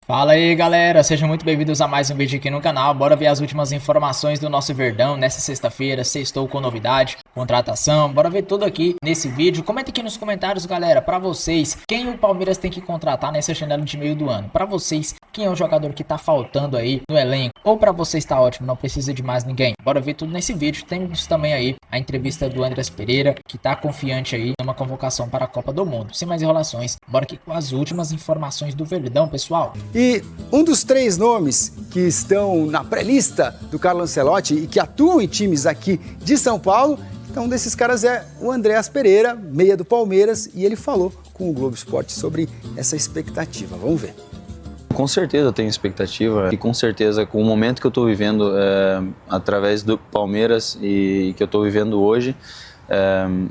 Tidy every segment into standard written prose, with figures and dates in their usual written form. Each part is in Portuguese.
Fala aí galera, sejam muito bem-vindos a mais um vídeo aqui no canal. Bora ver as últimas informações do nosso Verdão nessa sexta-feira. Sextou com novidade, contratação, bora ver tudo aqui nesse vídeo. Comenta aqui nos comentários, galera, pra vocês, quem o Palmeiras tem que contratar nessa janela de meio do ano. Pra vocês, quem é o jogador que tá faltando aí no elenco, ou pra vocês tá ótimo, não precisa de mais ninguém. Bora ver tudo nesse vídeo. Temos também aí a entrevista do Andrés Pereira, que tá confiante aí numa convocação para a Copa do Mundo. Sem mais enrolações, bora aqui com as últimas informações do Verdão, pessoal. E um dos 3 nomes que estão na pré-lista do Carlo Ancelotti e que atuam em times aqui de São Paulo, então um desses caras é o Andrés Pereira, meia do Palmeiras, e ele falou com o Globo Esporte sobre essa expectativa. Vamos ver. Com certeza eu tenho expectativa e com certeza com o momento que eu estou vivendo através do Palmeiras e que eu estou vivendo hoje,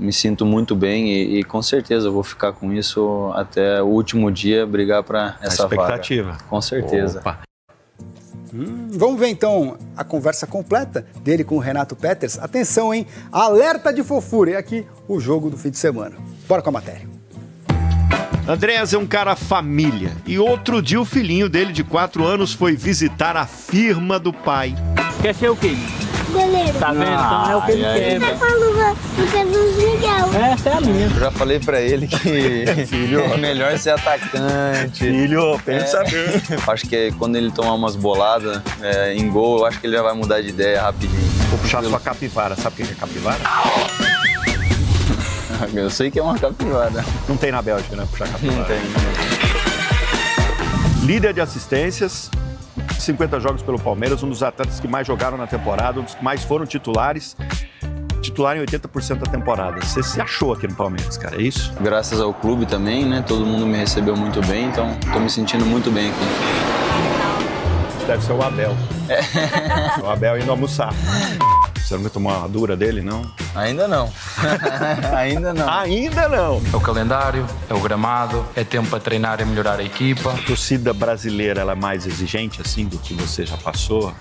me sinto muito bem e com certeza eu vou ficar com isso até o último dia, brigar para essa expectativa. Vaga. Com certeza. Opa. Vamos ver então a conversa completa dele com o Renato Peters. Atenção, hein? Alerta de fofura. E aqui o jogo do fim de semana. Bora com a matéria. Andrés é um cara família e outro dia o filhinho dele de 4 anos foi visitar a firma do pai. Quer ser o quê? Goleiro. Tá vendo? Então é o que ele quer. Você falou do Carlos Miguel. Essa é a minha. Eu já falei para ele que Filho, é melhor ser atacante. filho, pensa bem. Acho que quando ele tomar umas boladas em gol, eu acho que ele já vai mudar de ideia rapidinho. Vou puxar sua capivara. Sabe o que é capivara? Eu sei que é uma capivara. Não tem na Bélgica, né? Puxar capivara. Não tem. Líder de assistências, 50 jogos pelo Palmeiras, um dos atletas que mais jogaram na temporada, um dos que mais foram titulares. Titular em 80% da temporada. Você se achou aqui no Palmeiras, cara, é isso? Graças ao clube também, né? Todo mundo me recebeu muito bem, então tô me sentindo muito bem aqui. Deve ser o Abel. O Abel indo almoçar. Você não vai tomar uma dura dele, não? Ainda não. Ainda não. Ainda não. É o calendário, é o gramado, é tempo para treinar e melhorar a equipa. A torcida brasileira, ela é mais exigente, assim, do que você já passou?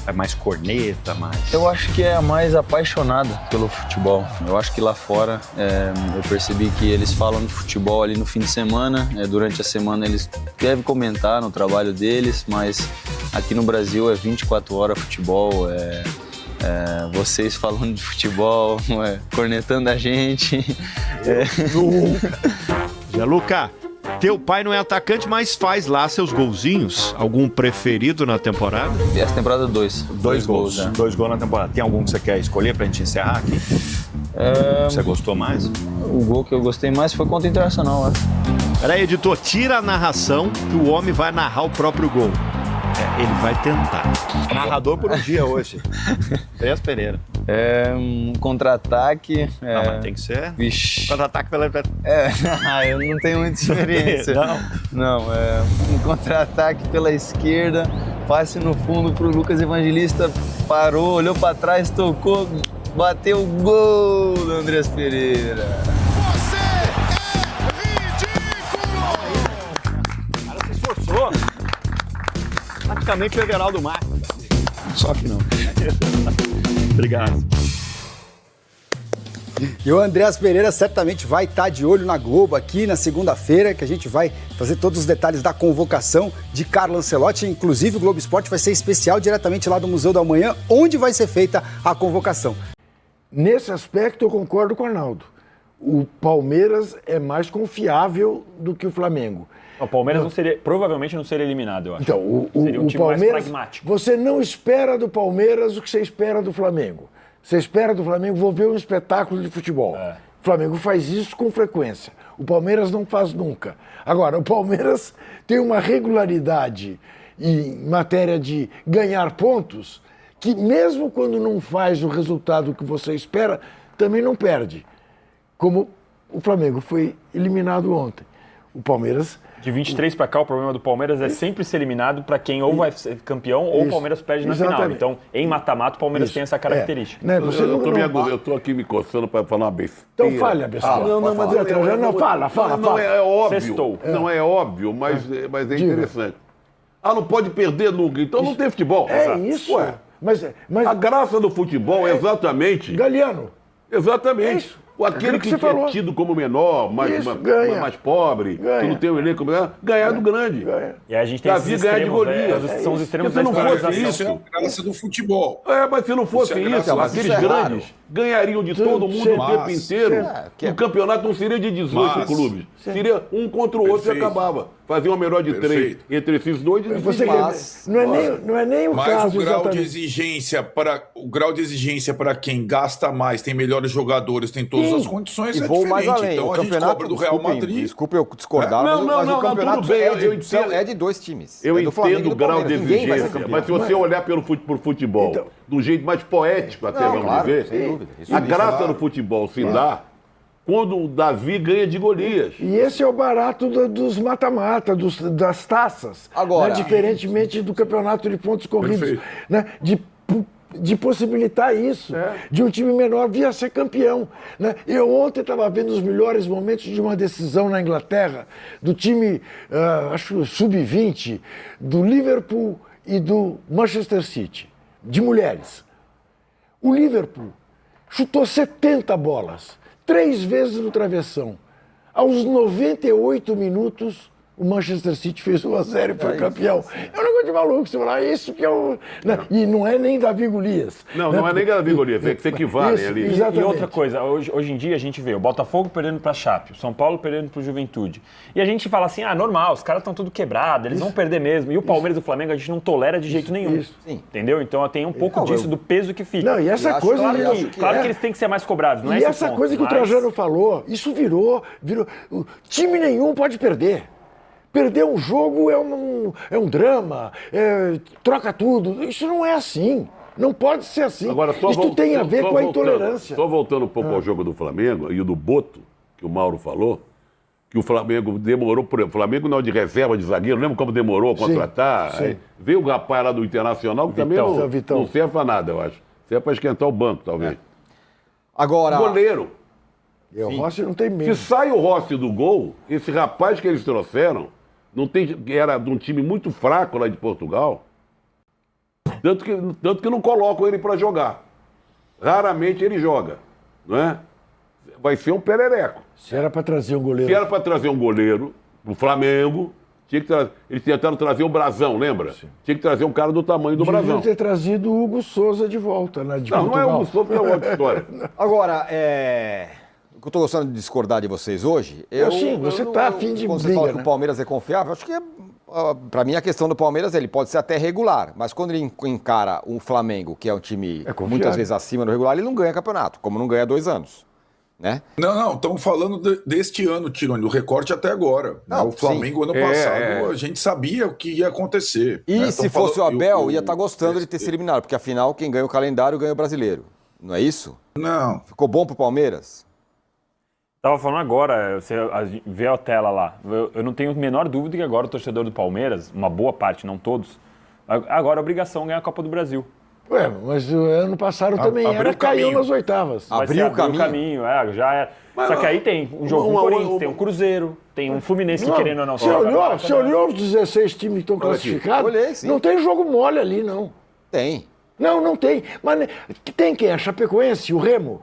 É mais corneta, mais... Eu acho que é a mais apaixonada pelo futebol. Eu acho que lá fora eu percebi que eles falam de futebol ali no fim de semana. Durante a semana eles devem comentar no trabalho deles, mas aqui no Brasil é 24 horas futebol, vocês falando de futebol, cornetando a gente. Zé Luca, teu pai não é atacante, mas faz lá seus golzinhos. Algum preferido na temporada? Essa temporada 2. 2 gols. Né? 2 gols na temporada. Tem algum que você quer escolher pra gente encerrar aqui? Você gostou mais? O gol que eu gostei mais foi contra o Internacional, né? Peraí, editor, tira a narração que o homem vai narrar o próprio gol. Ele vai tentar. Narrador por um dia hoje. Andrés Pereira. Um contra-ataque. Não, mas tem que ser. Vixe. Contra-ataque pela... Eu não tenho muita experiência. Não, um contra-ataque pela esquerda, passe no fundo pro Lucas Evangelista, parou, olhou pra trás, tocou, bateu o gol do Andrés Pereira. O cara se esforçou. Praticamente o Everaldo Marques. Só que não. Obrigado. E o Andrés Pereira certamente vai estar de olho na Globo aqui na segunda-feira, que a gente vai fazer todos os detalhes da convocação de Carlo Ancelotti. Inclusive, o Globo Esporte vai ser especial diretamente lá do Museu da Manhã, onde vai ser feita a convocação. Nesse aspecto, eu concordo com o Arnaldo. O Palmeiras é mais confiável do que o Flamengo. O Palmeiras provavelmente não seria eliminado, eu acho. Então, seria um time Palmeiras, mais pragmático. Você não espera do Palmeiras o que você espera do Flamengo. Você espera do Flamengo, vou ver um espetáculo de futebol. O Flamengo faz isso com frequência. O Palmeiras não faz nunca. Agora, o Palmeiras tem uma regularidade em matéria de ganhar pontos que mesmo quando não faz o resultado que você espera, também não perde. Como o Flamengo foi eliminado ontem. O Palmeiras... De 23 para cá, o problema do Palmeiras é sempre ser eliminado para quem ou vai ser campeão ou o Palmeiras perde na final. Então, em mata-mata, o Palmeiras tem essa característica. Né? Eu tô aqui me coçando para falar uma besteira. Então fale a besteira. Fala. Não é óbvio. Sextou. Não é óbvio, mas é interessante. Não pode perder nunca. Então não tem futebol. Isso. Ué. Mas a graça do futebol é exatamente... Galiano. Exatamente. aquele que é tido como menor, mais pobre, que não tem um elenco melhor, ganhar do grande. E aí a gente tem esses extremos, são os extremos da polarização. Isso é a graça do futebol. Mas se não fosse isso, aqueles grandes ganhariam de todo mundo o tempo inteiro. O campeonato não seria de 18 clubes. Seria um contra o outro e acabava. Fazia uma melhor de 3 entre esses dois e não é nem o caso. Mas o grau de exigência para quem gasta mais, tem melhores jogadores, tem todas as condições, e vou mais além. Então o a gente cobra do Real Madrid. Desculpa eu discordar, mas o campeonato é de 2 times. Eu entendo o grau de exigência, mas se você olhar pro futebol, do jeito mais poético até, vamos dizer, sem dúvida. A graça do futebol se dá quando o Davi ganha de Golias. E esse é o barato dos mata-mata, das taças. Agora, diferentemente do campeonato de pontos corridos. Né? De possibilitar isso, de um time menor vir a ser campeão. Né? Eu ontem estava vendo os melhores momentos de uma decisão na Inglaterra, do time, acho sub-20, do Liverpool e do Manchester City, de mulheres. O Liverpool chutou 70 bolas, 3 vezes no travessão. Aos 98 minutos, o Manchester City fez 1-0 e foi campeão. É um negócio de maluco, você fala, isso que é o... E não é nem Davi Golias. Não é nem Davi Golias, é que se equivalem ali. E outra coisa, hoje em dia a gente vê o Botafogo perdendo para a Chape, o São Paulo perdendo para o Juventude. E a gente fala assim, normal, os caras estão tudo quebrados, eles vão perder mesmo. E o Palmeiras e o Flamengo a gente não tolera de jeito nenhum. Entendeu? Então tem um pouco disso, do peso que fica. Não, e essa coisa... Claro que eles têm que ser mais cobrados, não é esse E essa coisa que o Trajano falou, isso virou... Time nenhum pode perder. Perder um jogo é um drama, troca tudo. Isso não é assim. Não pode ser assim. Agora, isso tem a ver com a intolerância. Só voltando um pouco ao jogo do Flamengo e o do Boto, que o Mauro falou, que o Flamengo demorou, o Flamengo não de reserva de zagueiro, lembra como demorou a contratar? Sim. Veio o rapaz lá do Internacional, que também não serve para nada, eu acho. Serve para esquentar o banco, talvez. Agora... Goleiro. E o Rossi não tem medo. Se sai o Rossi do gol, esse rapaz que eles trouxeram, era de um time muito fraco lá de Portugal, tanto que não colocam ele para jogar. Raramente ele joga, não é? Vai ser um perereco. Se era para trazer um goleiro... Se era para trazer um goleiro pro Flamengo, eles tentaram trazer o Brasão, lembra? Sim. Tinha que trazer um cara do tamanho do Brasão. Devia ter trazido o Hugo Souza de volta, né? Não é o Hugo Souza, é outra história. Agora, eu estou gostando de discordar de vocês hoje. Você está afim de quando você fala que o Palmeiras é confiável, acho que para mim a questão do Palmeiras ele pode ser até regular, mas quando ele encara o Flamengo, que é um time muitas vezes acima do regular, ele não ganha campeonato, como não ganha há 2 anos. Né? Não, estamos falando deste ano, Tironi, do recorte até agora. O Flamengo, ano passado, a gente sabia o que ia acontecer. E se fosse o Abel, ia estar gostando de ter se eliminado, porque afinal, quem ganha o calendário ganha o brasileiro. Não é isso? Não. Ficou bom pro Palmeiras? Tava falando agora, você vê a tela lá, eu não tenho a menor dúvida que agora o torcedor do Palmeiras, uma boa parte, não todos, agora é obrigação ganhar a Copa do Brasil. Mas o ano passado também caiu nas oitavas. Abriu o caminho, já era. Só que aí tem um jogo com o Corinthians, tem um Cruzeiro, tem um Fluminense que querendo ou não... Você olhou os 16 times que estão classificados? Olhei, sim. Não tem jogo mole ali, não. Tem. Não tem. Mas tem quem? A Chapecoense, o Remo?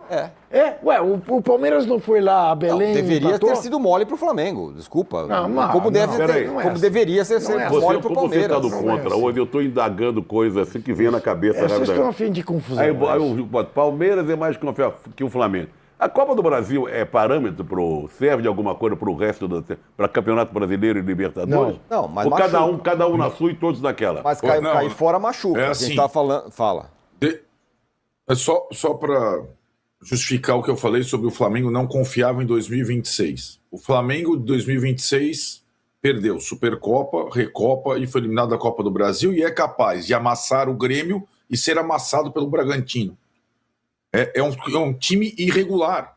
O Palmeiras não foi lá a Belém? Deveria ter sido mole pro Flamengo, desculpa. Como deveria ser mole pro Palmeiras. Você está do contra hoje, eu estou indagando coisas assim que vem na cabeça. Vocês estão a fim de confusão. Palmeiras é mais confiável que o Flamengo. A Copa do Brasil é parâmetro serve de alguma coisa para o resto para Campeonato Brasileiro e Libertadores? Não, mas cada um na sua e todos naquela. Mas cair fora machuca. É assim, quem tá falando, fala. É só para justificar o que eu falei sobre o Flamengo não confiável em 2026. O Flamengo de 2026 perdeu Supercopa, Recopa e foi eliminado da Copa do Brasil e é capaz de amassar o Grêmio e ser amassado pelo Bragantino. É um time irregular.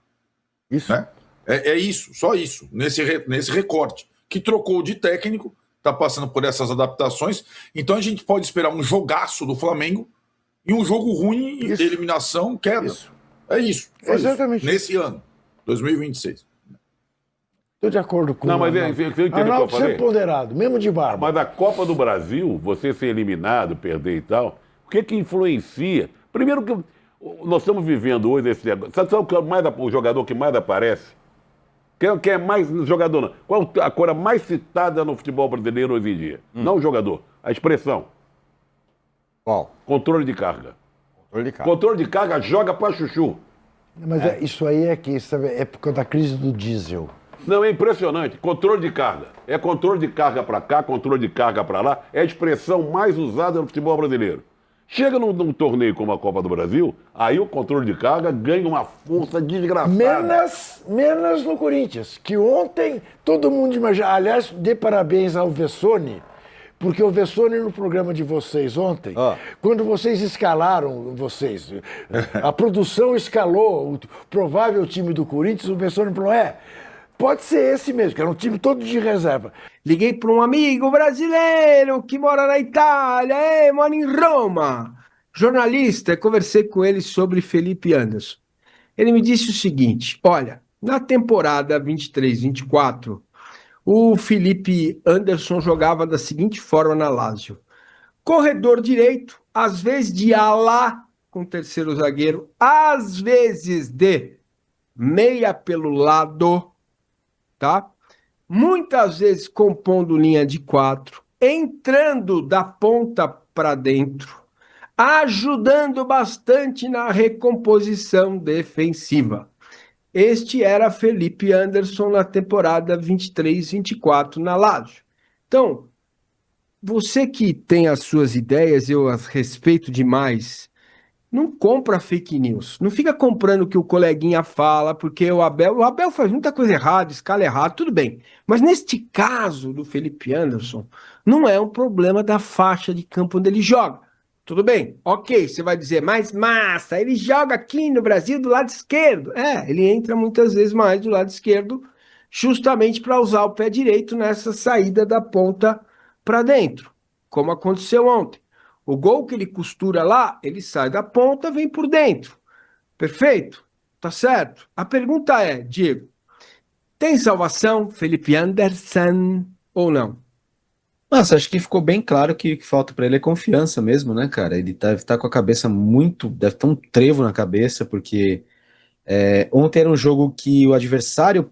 Isso. Né? É isso, só isso, nesse recorte. Que trocou de técnico, está passando por essas adaptações. Então a gente pode esperar um jogaço do Flamengo e um jogo ruim, eliminação, queda. Isso. É isso. Exatamente. Nesse ano, 2026. Estou de acordo com o Arnaldo ser ponderado, mesmo de barba. Mas a Copa do Brasil, você ser eliminado, perder e tal, o que influencia? Primeiro que Nós estamos vivendo hoje esse negócio. Sabe o jogador que mais aparece? Quem é mais jogador? Não. Qual a coisa mais citada no futebol brasileiro hoje em dia? Não o jogador, a expressão. Qual? Controle de carga. Controle de carga. Controle de carga joga pra chuchu. Mas isso aí é que sabe, é por causa da crise do diesel. Não, é impressionante. Controle de carga. É controle de carga pra cá, controle de carga pra lá. É a expressão mais usada no futebol brasileiro. Chega num torneio como a Copa do Brasil, aí o controle de carga ganha uma força desgraçada. Menos no Corinthians, que ontem todo mundo imagina. Aliás, dê parabéns ao Vessone, porque o Vessone no programa de vocês ontem, quando vocês escalaram, a produção escalou o provável time do Corinthians, o Vessone falou, pode ser esse mesmo, que era um time todo de reserva. Liguei para um amigo brasileiro que mora na Itália, mora em Roma, jornalista, conversei com ele sobre Felipe Anderson. Ele me disse o seguinte, olha, na temporada 23-24, o Felipe Anderson jogava da seguinte forma na Lazio. Corredor direito, às vezes de ala com terceiro zagueiro, às vezes de meia pelo lado, tá? Muitas vezes compondo linha de 4, entrando da ponta para dentro, ajudando bastante na recomposição defensiva. Este era Felipe Anderson na temporada 23-24 na Lazio. Então, você que tem as suas ideias, eu as respeito demais, não compra fake news. Não fica comprando o que o coleguinha fala, porque o Abel faz muita coisa errada, escala errado, tudo bem. Mas neste caso do Felipe Anderson, não é um problema da faixa de campo onde ele joga. Tudo bem, ok, você vai dizer, mas massa, ele joga aqui no Brasil do lado esquerdo. Ele entra muitas vezes mais do lado esquerdo, justamente para usar o pé direito nessa saída da ponta para dentro, como aconteceu ontem. O gol que ele costura lá, ele sai da ponta, vem por dentro. Perfeito? Tá certo? A pergunta é, Diego, tem salvação Felipe Anderson ou não? Nossa, acho que ficou bem claro que o que falta pra ele é confiança mesmo, né, cara? Ele deve estar com a cabeça deve estar um trevo na cabeça, porque ontem era um jogo que o adversário,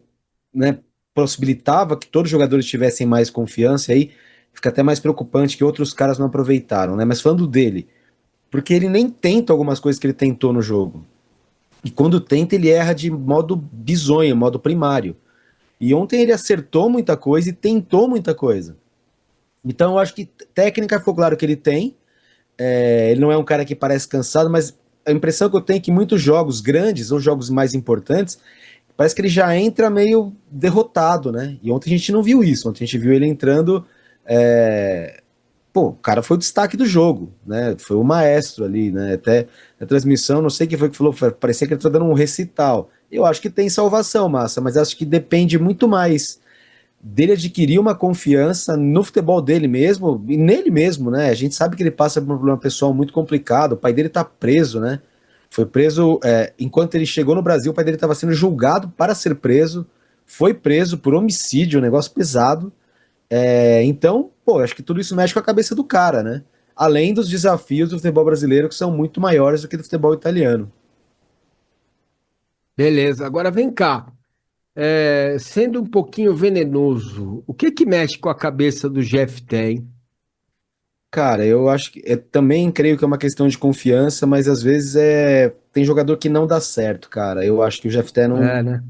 né, possibilitava que todos os jogadores tivessem mais confiança, e aí fica até mais preocupante que outros caras não aproveitaram, né? Mas falando dele, porque ele nem tenta algumas coisas que ele tentou no jogo. E quando tenta, ele erra de modo bizonho, modo primário. E ontem ele acertou muita coisa e tentou muita coisa. Então eu acho que técnica ficou claro que ele tem. Ele não é um cara que parece cansado, mas a impressão que eu tenho é que muitos jogos grandes, ou jogos mais importantes, parece que ele já entra meio derrotado, né? E ontem a gente não viu isso. Ontem a gente viu ele entrando... o cara foi o destaque do jogo, né? Foi o maestro ali, né? Até na transmissão, não sei quem foi que falou, parecia que ele tá dando um recital. Eu acho que tem salvação, Massa, mas acho que depende muito mais dele adquirir uma confiança no futebol dele mesmo e nele mesmo, né? A gente sabe que ele passa por um problema pessoal muito complicado, o pai dele tá preso, né? Foi preso, enquanto ele chegou no Brasil, o pai dele estava sendo julgado para ser preso, foi preso por homicídio, um negócio pesado. Então, acho que tudo isso mexe com a cabeça do cara, né? Além dos desafios do futebol brasileiro, que são muito maiores do que do futebol italiano. Beleza, agora vem cá. Sendo um pouquinho venenoso, o que mexe com a cabeça do Jefté, hein? Cara, eu acho que também creio que é uma questão de confiança, mas às vezes tem jogador que não dá certo, cara. Eu acho que o Jefté não... né?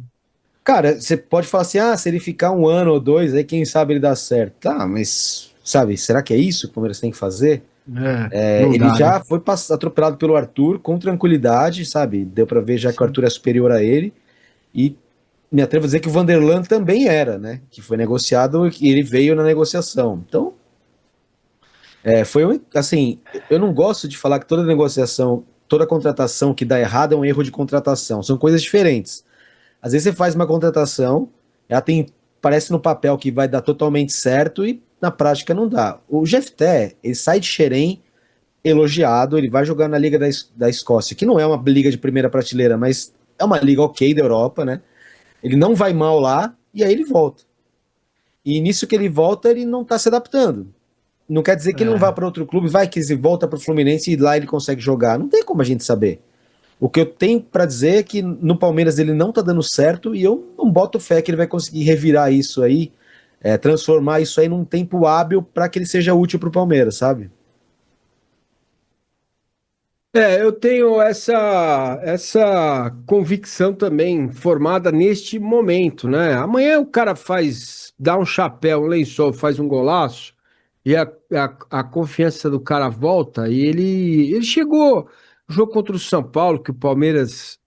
Cara, você pode falar assim, se ele ficar 1 ano ou 2, aí quem sabe ele dá certo. Tá, mas, sabe, será que é isso que o Palmeiras tem que fazer? Ele já foi atropelado pelo Arthur com tranquilidade, sabe? Deu pra ver já que o Arthur é superior a ele. E me atrevo a dizer que o Vanderlan também era, né? Que foi negociado e ele veio na negociação. Então, foi assim, eu não gosto de falar que toda negociação, toda contratação que dá errado é um erro de contratação. São coisas diferentes. Às vezes você faz uma contratação, parece no papel que vai dar totalmente certo e na prática não dá. O Jefté, ele sai de Xerém elogiado, ele vai jogar na Liga da Escócia, que não é uma liga de primeira prateleira, mas é uma liga ok da Europa, né? Ele não vai mal lá e aí ele volta. E nisso que ele volta, ele não tá se adaptando. Não quer dizer que ele não vá para outro clube, vai que ele volta para o Fluminense e lá ele consegue jogar. Não tem como a gente saber. O que eu tenho pra dizer é que no Palmeiras ele não tá dando certo e eu não boto fé que ele vai conseguir revirar isso aí, transformar isso aí num tempo hábil para que ele seja útil pro Palmeiras, sabe? Eu tenho essa convicção também formada neste momento, né? Amanhã o cara dá um chapéu, um lençol, faz um golaço e a confiança do cara volta e ele chegou. O jogo contra o São Paulo, que o Palmeiras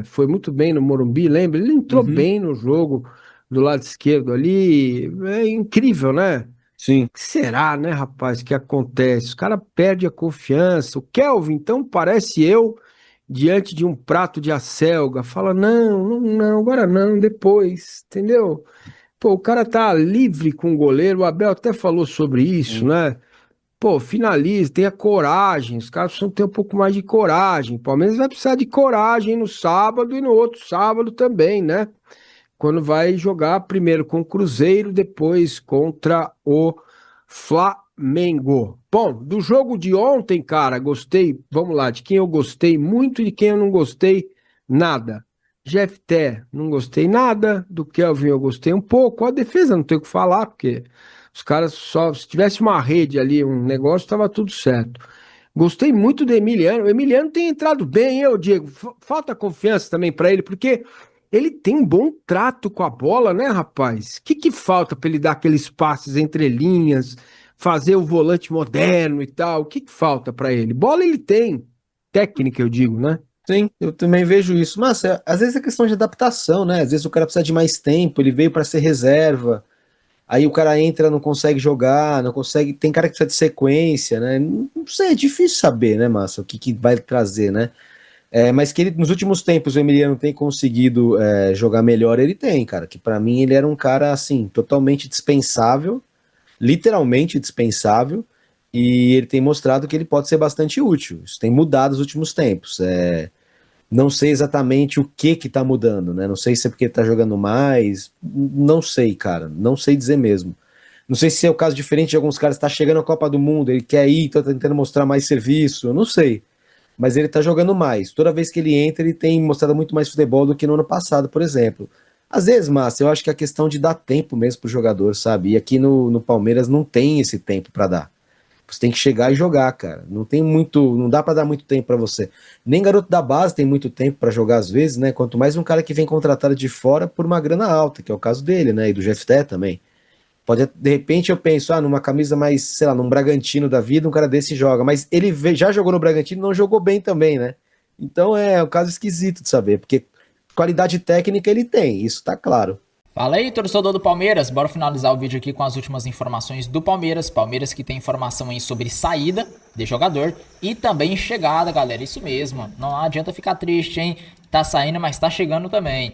foi muito bem no Morumbi, lembra? Ele entrou bem no jogo do lado esquerdo ali. É incrível, né? Sim. O que será, né, rapaz, que acontece? O cara perde a confiança. O Kelvin, então, parece eu diante de um prato de acelga. Fala, não, agora não, depois, entendeu? Pô, o cara tá livre com o goleiro. O Abel até falou sobre isso, né? Pô, finaliza, tenha coragem. Os caras precisam ter um pouco mais de coragem. O Palmeiras vai precisar de coragem no sábado e no outro sábado também, né? Quando vai jogar primeiro com o Cruzeiro, depois contra o Flamengo. Bom, do jogo de ontem, cara, gostei, vamos lá, de quem eu gostei muito e de quem eu não gostei nada. Jefté, não gostei nada, do Kelvin eu gostei um pouco, a defesa não tem o que falar, porque os caras se tivesse uma rede ali, um negócio, estava tudo certo. Gostei muito do Emiliano, o Emiliano tem entrado bem, Diego, falta confiança também para ele, porque ele tem um bom trato com a bola, né, rapaz? O que falta para ele dar aqueles passes entre linhas, fazer o volante moderno e tal? O que falta para ele? Bola ele tem, técnica eu digo, né? Sim, eu também vejo isso. Mas às vezes é questão de adaptação, né? Às vezes o cara precisa de mais tempo, ele veio para ser reserva, aí o cara entra, não consegue jogar, não consegue. Tem cara que precisa de sequência, né? Não sei, é difícil saber, né, Massa, o que vai trazer, né? Mas que ele, nos últimos tempos, o Emiliano tem conseguido jogar melhor, ele tem, cara. Que pra mim ele era um cara, assim, totalmente dispensável, literalmente dispensável, e ele tem mostrado que ele pode ser bastante útil. Isso tem mudado nos últimos tempos. Não sei exatamente o que tá mudando, né? Não sei se é porque ele tá jogando mais, não sei, cara. Não sei dizer mesmo. Não sei se é o caso diferente de alguns caras que tá chegando à Copa do Mundo, ele quer ir, tá tentando mostrar mais serviço, eu não sei. Mas ele tá jogando mais. Toda vez que ele entra, ele tem mostrado muito mais futebol do que no ano passado, por exemplo. Às vezes, Márcio, eu acho que é questão de dar tempo mesmo pro jogador, sabe? E aqui no Palmeiras não tem esse tempo pra dar. Você tem que chegar e jogar, cara. Não dá pra dar muito tempo pra você. Nem garoto da base tem muito tempo pra jogar às vezes, né? Quanto mais um cara que vem contratado de fora por uma grana alta, que é o caso dele, né? E do Jefté também. De repente eu penso, numa camisa mais, sei lá, num Bragantino da vida, um cara desse joga. Mas ele já jogou no Bragantino e não jogou bem também, né? Então é um caso esquisito de saber, porque qualidade técnica ele tem, isso tá claro. Fala aí, torcedor do Palmeiras, bora finalizar o vídeo aqui com as últimas informações do Palmeiras. Palmeiras que tem informação aí sobre saída de jogador e também chegada, galera, isso mesmo, não adianta ficar triste, hein? Tá saindo, mas tá chegando também.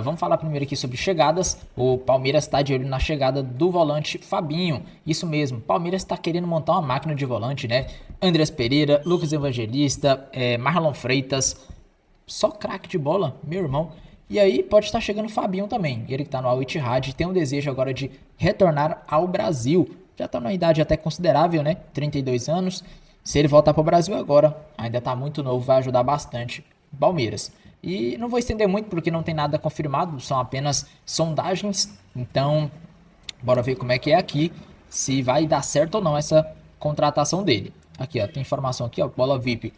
Vamos falar primeiro aqui sobre chegadas. O Palmeiras tá de olho na chegada do volante Fabinho. Isso mesmo, Palmeiras tá querendo montar uma máquina de volante, né? Andreas Pereira, Lucas Evangelista, Marlon Freitas, só craque de bola, meu irmão. E aí pode estar chegando o Fabinho também, ele que está no Al Ittihad, tem um desejo agora de retornar ao Brasil. Já está numa idade até considerável, né? 32 anos. Se ele voltar para o Brasil agora, ainda está muito novo, vai ajudar bastante o Palmeiras. E não vou estender muito porque não tem nada confirmado, são apenas sondagens. Então, bora ver como é que é aqui, se vai dar certo ou não essa contratação dele. Aqui, ó, tem informação aqui, ó, Bola VIP.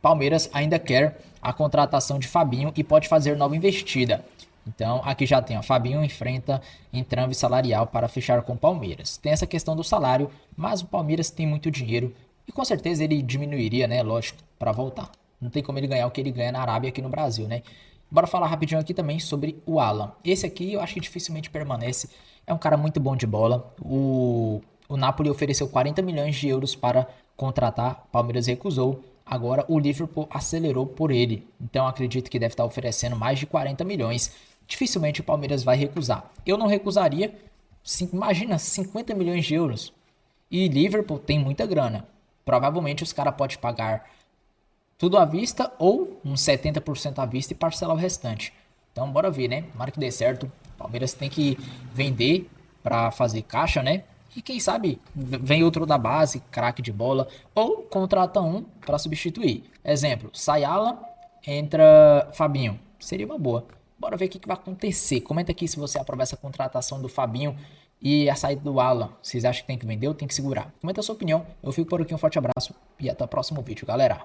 Palmeiras ainda quer a contratação de Fabinho e pode fazer nova investida. Então, aqui já tem, ó, Fabinho enfrenta entrave salarial para fechar com o Palmeiras. Tem essa questão do salário, mas o Palmeiras tem muito dinheiro e com certeza ele diminuiria, né, lógico, para voltar. Não tem como ele ganhar o que ele ganha na Arábia aqui no Brasil, né? Bora falar rapidinho aqui também sobre o Alan. Esse aqui eu acho que dificilmente permanece. É um cara muito bom de bola. O Napoli ofereceu 40 milhões de euros para contratar, o Palmeiras recusou. Agora o Liverpool acelerou por ele. Então acredito que deve estar oferecendo mais de 40 milhões. Dificilmente o Palmeiras vai recusar. Eu não recusaria. Imagina, 50 milhões de euros. E Liverpool tem muita grana. Provavelmente os caras podem pagar tudo à vista ou uns 70% à vista e parcelar o restante. Então bora ver, né? Tomara que dê certo. O Palmeiras tem que vender para fazer caixa, né? E quem sabe vem outro da base, craque de bola, ou contrata um para substituir. Exemplo, sai Alan, entra Fabinho. Seria uma boa. Bora ver o que vai acontecer. Comenta aqui se você aprova essa contratação do Fabinho e a saída do Alan. Vocês acham que tem que vender ou tem que segurar? Comenta a sua opinião. Eu fico por aqui, um forte abraço e até o próximo vídeo, galera.